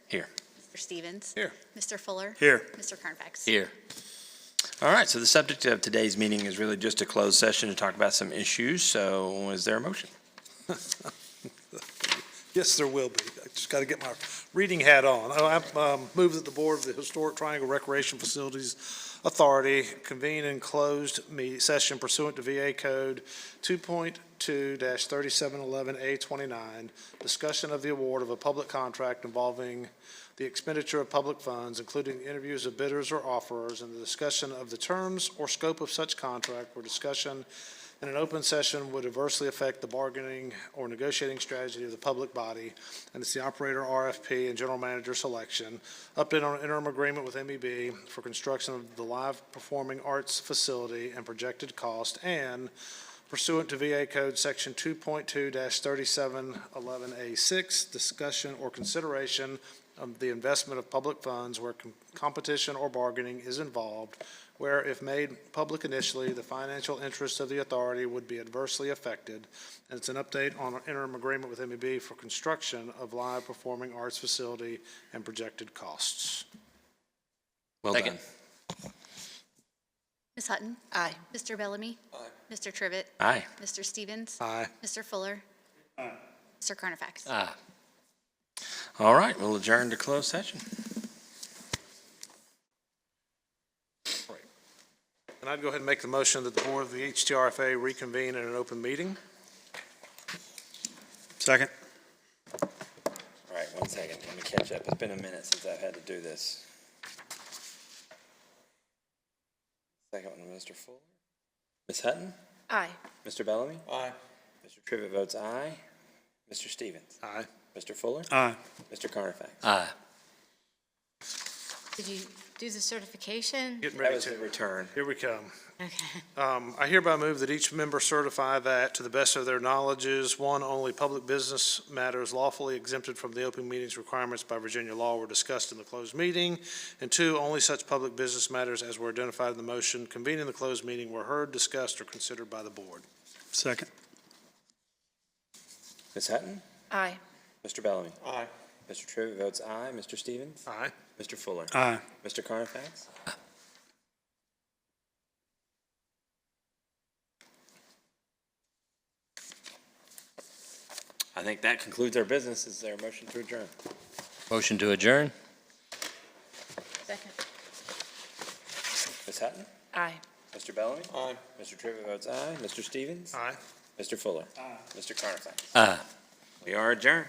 Here. Mr. Stevens. Here. Mr. Fuller. Here. Mr. Carfax. Here. All right, so the subject of today's meeting is really just a closed session to talk about some issues. So is there a motion? Yes, there will be. I just got to get my reading hat on. I move that the Board of the Historic Triangle Recreation Facilities Authority convene in closed session pursuant to VA Code 2.2-3711A29, discussion of the award of a public contract involving the expenditure of public funds, including interviews of bidders or offerors, and the discussion of the terms or scope of such contract, where discussion in an open session would adversely affect the bargaining or negotiating strategy of the public body, and it's the operator RFP and general manager selection. Update on an interim agreement with MEB for construction of the live performing arts facility and projected cost, and pursuant to VA Code Section 2.2-3711A6, discussion or consideration of the investment of public funds where competition or bargaining is involved, where if made public initially, the financial interests of the authority would be adversely affected. And it's an update on an interim agreement with MEB for construction of live performing arts facility and projected costs. Well done. Ms. Hutton. Aye. Mr. Bellamy. Aye. Mr. Trivett. Aye. Mr. Stevens. Aye. Mr. Fuller. Aye. Mr. Carfax. Aye. All right, we'll adjourn to closed session. And I'd go ahead and make the motion that the Board of the HTRFA reconvene in an open meeting. Second. All right, 1 second, let me catch up. It's been a minute since I've had to do this. Second one, Mr. Fuller. Ms. Hutton? Aye. Mr. Bellamy? Aye. Mr. Trivett votes aye. Mr. Stevens? Aye. Mr. Fuller? Aye. Mr. Carfax? Aye. Did you do the certification? Getting That ready was to. the return. Here we come. Okay. I hereby move that each member certify that, to the best of their knowledges, one, only public business matters lawfully exempted from the open meetings requirements by Virginia law were discussed in the closed meeting, and two, only such public business matters as were identified in the motion convening the closed meeting were heard, discussed, or considered by the board. Second. Ms. Hutton? Aye. Mr. Bellamy? Aye. Mr. Trivett votes aye. Mr. Stevens? Aye. Mr. Fuller? Aye. Mr. Carfax? I think that concludes our business. Is there a motion to adjourn? Motion to adjourn? Second. Ms. Hutton? Aye. Mr. Bellamy? Aye. Mr. Trivett votes aye. Mr. Stevens? Aye. Mr. Fuller? Aye. Mr. Carfax? Aye. We are adjourned.